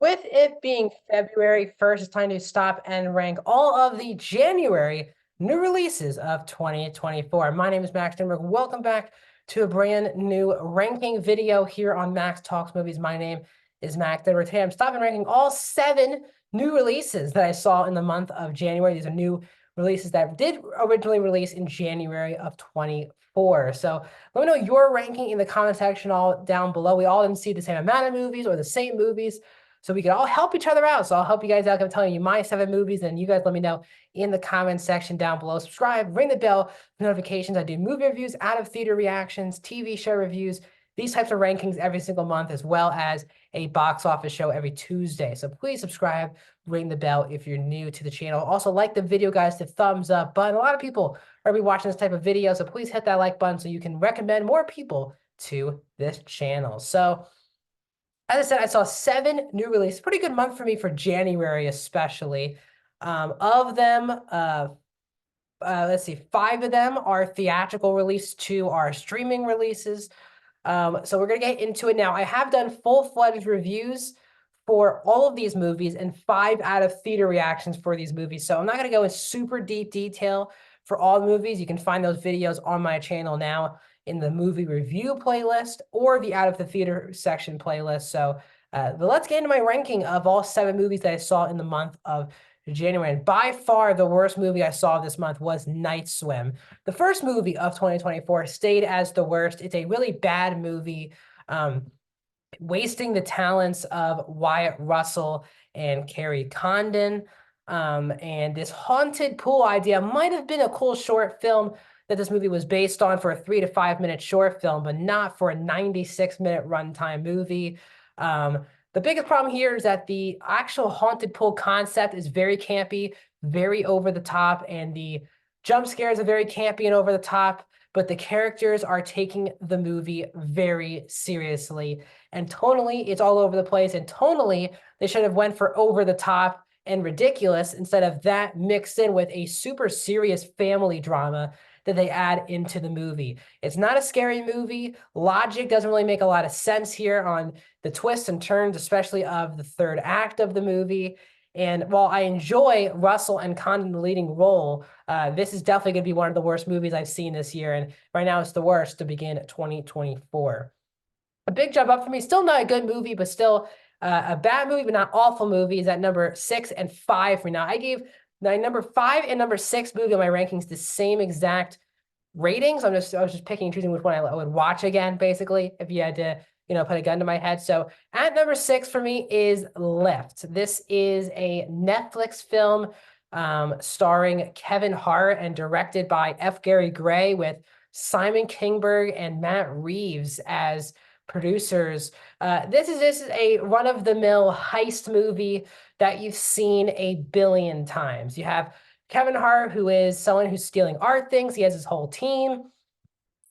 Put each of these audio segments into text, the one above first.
With it being February 1st, it's time to stop and rank all of the January new releases of 2024. My name is Max Denberg. Welcome back to a brand new ranking video here on Max Talks Movies. My name is Max Denberg. Today I'm stopping ranking all 7 new releases that I saw in the month of January. These are new releases that did originally release in January of 24. So let me know your ranking in the comment section all down below. We all didn't see the same amount of movies or the same movies, so we can all help each other out. So I'll help you guys out. I'm telling you my 7 movies, and you guys let me know in the comment section down below. Subscribe, ring the bell for notifications. I do movie reviews, out of theater reactions, TV show reviews, these types of rankings every single month, as well as a box office show every Tuesday. So please subscribe, ring the bell if you're new to the channel. Also, like the video, guys, the thumbs up button. A lot of people are gonna be watching this type of video, so please hit that like button so you can recommend more people to this channel. So as I said, I saw 7 new releases. Pretty good month for me for January, especially. Of them, let's see, 5 of them are theatrical release, 2 are streaming releases. So we're going to get into it now. I have done full-fledged reviews for all of these movies and 5 out of theater reactions for these movies. So I'm not going to go in super deep detail for all the movies. You can find those videos on my channel now in the movie review playlist or the out of the theater section playlist. So but let's get into my ranking of all 7 movies that I saw in the month of January. And by far the worst movie I saw this month was Night Swim. The first movie of 2024 stayed as the worst. It's a really bad movie, wasting the talents of Wyatt Russell and Carrie Condon. And this haunted pool idea might have been a cool short film that this movie was based on for a 3 to 5 minute short film, but not for a 96-minute runtime movie. The biggest problem here is that the actual haunted pool concept is very campy, very over the top, and the jump scares are very campy and over the top, but the characters are taking the movie very seriously. And tonally, it's all over the place. And tonally, they should have went for over the top and ridiculous instead of that mixed in with a super serious family drama that they add into the movie. It's not a scary movie. Logic doesn't really make a lot of sense here on the twists and turns, especially of the third act of the movie. And while I enjoy Russell and Condon in the leading role, this is definitely going to be one of the worst movies I've seen this year. And right now it's the worst to begin 2024. A big jump up for me. Still not a good movie, but still a bad movie, but not awful movie, is at number 6 and 5 for me. Now, I gave my number 5 and number 6 movie on my rankings the same exact ratings. I was just picking and choosing which one I would watch again, basically, if you had to, put a gun to my head. So at number 6 for me is Lift. This is a Netflix film starring Kevin Hart and directed by F. Gary Gray, with Simon Kinberg and Matt Reeves as producers. This is a run-of-the-mill heist movie that you've seen a billion times. You have Kevin Hart, who is someone who's stealing art things. He has his whole team,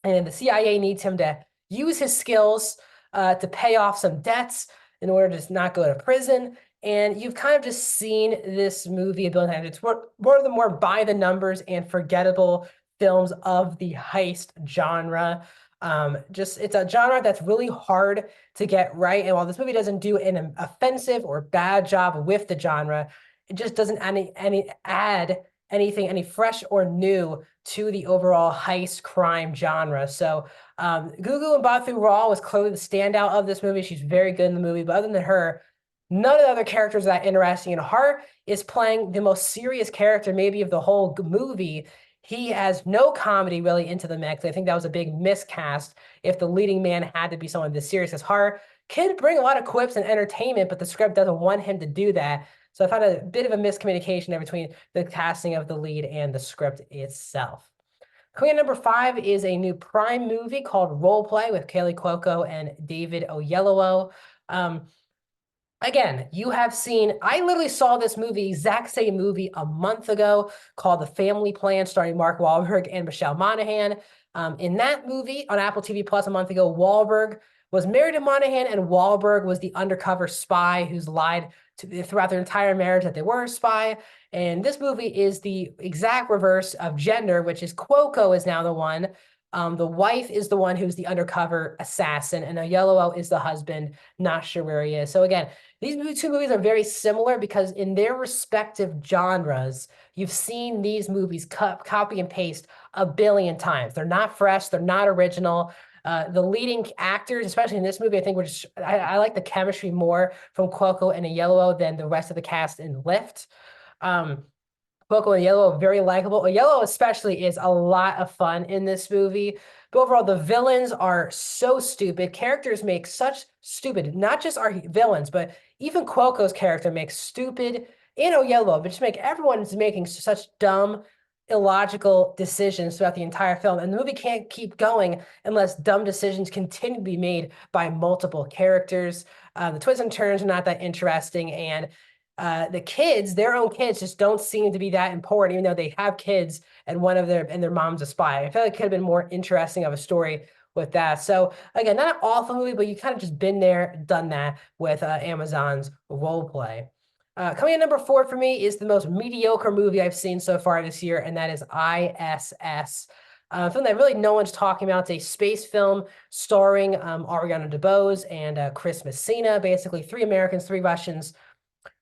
and the CIA needs him to use his skills to pay off some debts in order to not go to prison. And you've kind of just seen this movie a billion times. It's one of the more by the numbers and forgettable films of the heist genre. It's a genre that's really hard to get right. And while this movie doesn't do an offensive or bad job with the genre, it just doesn't add anything, any fresh or new to the overall heist crime genre. So Gugu Mbatha-Raw was clearly the standout of this movie. She's very good in the movie, but other than her, none of the other characters are that interesting. And Hart is playing the most serious character maybe of the whole movie. He has no comedy really into the mix. I think that was a big miscast if the leading man had to be someone this serious, as Hart can bring a lot of quips and entertainment, but the script doesn't want him to do that. So I found a bit of a miscommunication there between the casting of the lead and the script itself. Coming in number 5 is a new Prime movie called Role Play with Kaley Cuoco and David Oyelowo. Again, you have seen, I literally saw this movie, exact same movie, a month ago called The Family Plan, starring Mark Wahlberg and Michelle Monaghan. In that movie on Apple TV Plus a month ago, Wahlberg was married to Monaghan, and Wahlberg was the undercover spy who's lied throughout their entire marriage that they were a spy. And this movie is the exact reverse of gender, which is Cuoco is now the one The wife is the one who's the undercover assassin, and Oyelowo is the husband, not sure where he is. So again, these two movies are very similar because in their respective genres, you've seen these movies copy and paste a billion times. They're not fresh, they're not original. The leading actors, especially in this movie, I think I like the chemistry more from Cuoco and Oyelowo than the rest of the cast in Lift. Cuoco and Oyelowo very likable. Oyelowo especially is a lot of fun in this movie. But overall, the villains are so stupid. Characters make such stupid, not just our villains, but even Cuoco's character makes stupid, and Oyelowo, but just make everyone's making such dumb, illogical decisions throughout the entire film. And the movie can't keep going unless dumb decisions continue to be made by multiple characters. The twists and turns are not that interesting, and the kids, their own kids, just don't seem to be that important, even though they have kids and their mom's a spy. I feel like it could have been more interesting of a story with that. So again, not an awful movie, but you kind of just been there, done that with Amazon's role play. Coming in number 4 for me is the most mediocre movie I've seen so far this year, and that is ISS. A film that really no one's talking about. It's a space film starring Ariana DeBose and Chris Messina. Basically, 3 Americans, 3 Russians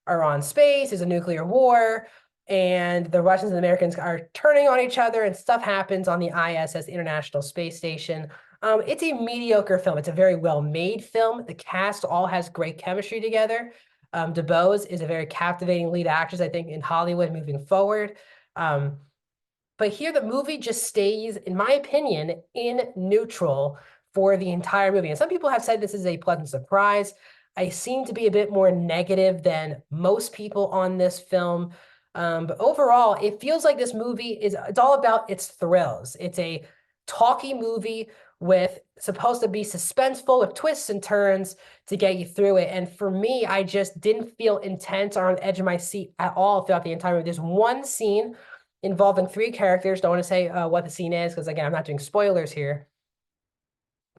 are on space. There's a nuclear war, and the Russians and the Americans are turning on each other, and stuff happens on the ISS, International Space Station. It's a mediocre film. It's a very well-made film. The cast all has great chemistry together. DeBose is a very captivating lead actress, I think, in Hollywood moving forward. But here the movie just stays, in my opinion, in neutral for the entire movie. And some people have said this is a pleasant surprise. I seem to be a bit more negative than most people on this film. But overall, it feels like this movie it's all about its thrills. It's a talky movie with supposed to be suspenseful with twists and turns to get you through it. And for me, I just didn't feel intense or on the edge of my seat at all throughout the entire movie. There's one scene involving 3 characters. Don't want to say what the scene is because again, I'm not doing spoilers here.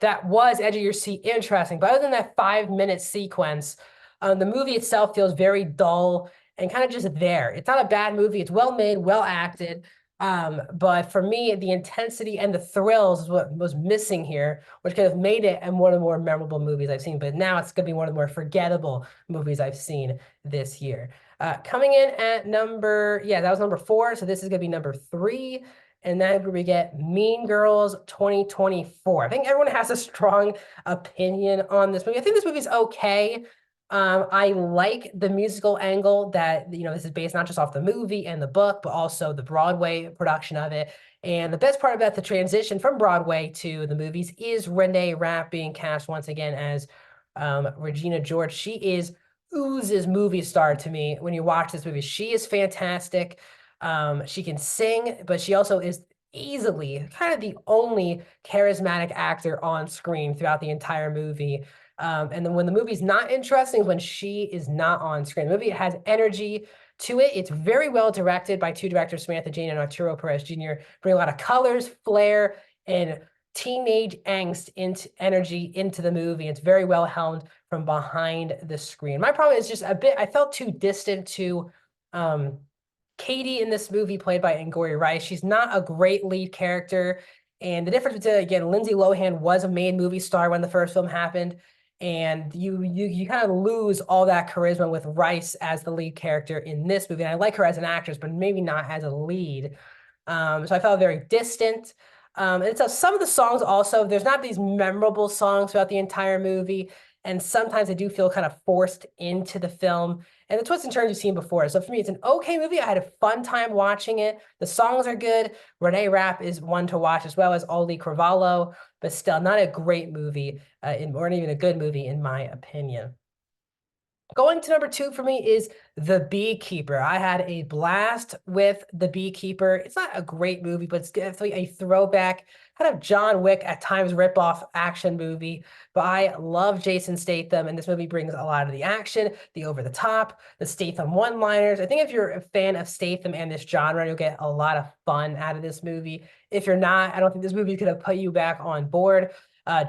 That was edge of your seat interesting. But other than that 5-minute sequence, the movie itself feels very dull and kind of just there. It's not a bad movie. It's well made, well acted. But for me, the intensity and the thrills is what was missing here, which could have made it one of the more memorable movies I've seen. But now it's going to be one of the more forgettable movies I've seen this year. Coming in at that was number 4. So this is going to be number 3. And then we get Mean Girls 2024. I think everyone has a strong opinion on this movie. I think this movie's okay. I like the musical angle that, this is based not just off the movie and the book, but also the Broadway production of it. And the best part about the transition from Broadway to the movies is Renee Rapp being cast once again as Regina George. She oozes movie star to me when you watch this movie. She is fantastic. She can sing, but she also is easily kind of the only charismatic actor on screen throughout the entire movie. And then when the movie's not interesting, when she is not on screen, the movie has energy to it. It's very well directed by 2 directors, Samantha Jane and Arturo Perez Jr. Bring a lot of colors, flair, and teenage angst energy into the movie. It's very well helmed from behind the screen. My problem is just I felt too distant to Katie in this movie, played by Angourie Rice. She's not a great lead character. And the difference between, again, Lindsay Lohan was a main movie star when the first film happened. And you kind of lose all that charisma with Rice as the lead character in this movie. And I like her as an actress, but maybe not as a lead. So I felt very distant. And so some of the songs also, there's not these memorable songs throughout the entire movie. And sometimes they do feel kind of forced into the film. And the twists and turns you've seen before. So for me, it's an okay movie. I had a fun time watching it. The songs are good. Renee Rapp is one to watch, as well as Oli Carvalho, but still not a great movie, or even a good movie in my opinion. Going to number 2 for me is The Beekeeper. I had a blast with The Beekeeper. It's not a great movie, but it's definitely a throwback, kind of John Wick at times ripoff action movie. But I love Jason Statham, and this movie brings a lot of the action, the over the top, the Statham one-liners. I think if you're a fan of Statham and this genre, you'll get a lot of fun out of this movie. If you're not, I don't think this movie could have put you back on board.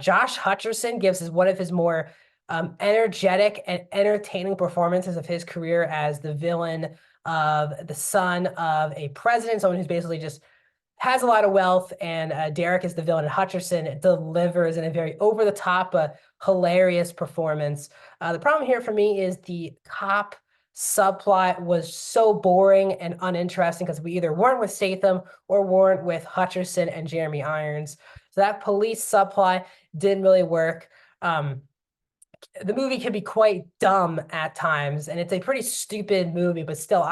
Josh Hutcherson gives one of his more energetic and entertaining performances of his career as the villain of the son of a president, someone who's basically just has a lot of wealth, and Derek is the villain, and Hutcherson delivers in a very over-the-top, hilarious performance. The problem here for me is the cop subplot was so boring and uninteresting because we either weren't with Statham or weren't with Hutcherson and Jeremy Irons. So that police subplot didn't really work. The movie can be quite dumb at times, and it's a pretty stupid movie, but still,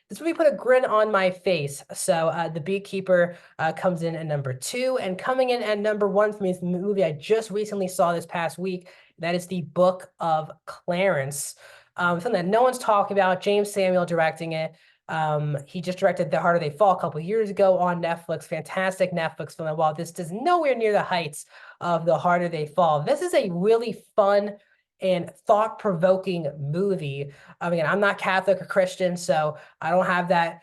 this movie put a grin on my face. So The Beekeeper comes in at number 2, and coming in at number 1 for me is the movie I just recently saw this past week. That is The Book of Clarence. Something that no one's talking about. James Samuel directing it. He just directed The Harder They Fall a couple years ago on Netflix. Fantastic Netflix film. And while this does nowhere near the heights of The Harder They Fall, this is a really fun and thought-provoking movie. I mean, I'm not Catholic or Christian, so I don't have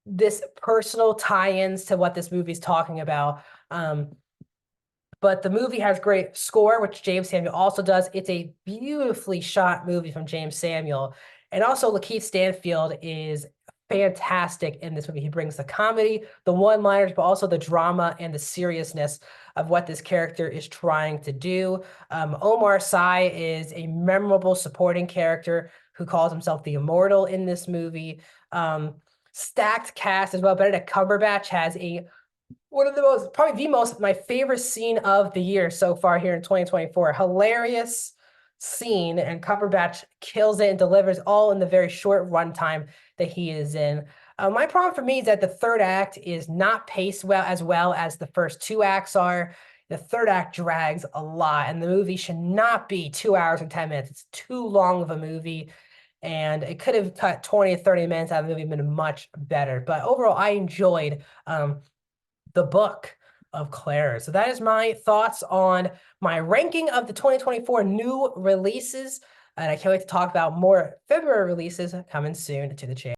this personal tie-ins to what this movie is talking about. But the movie has great score, which James Samuel also does. It's a beautifully shot movie from James Samuel. And also Lakeith Stanfield is fantastic in this movie. He brings the comedy, the one-liners, but also the drama and the seriousness of what this character is trying to do. Omar Sy is a memorable supporting character who calls himself the Immortal in this movie. Stacked cast as well. Benedict Cumberbatch has one of the most, probably the most, my favorite scene of the year so far here in 2024. Hilarious scene, and Cumberbatch kills it and delivers all in the very short runtime that he is in. My problem for me is that the third act is not paced well as the first 2 acts are. The third act drags a lot, and the movie should not be 2 hours and 10 minutes. It's too long of a movie, and it could have cut 20 or 30 minutes out of the movie and been much better. But overall, I enjoyed The Book of Clarence. So that is my thoughts on my ranking of the 2024 new releases. And I can't wait to talk about more February releases coming soon to the channel.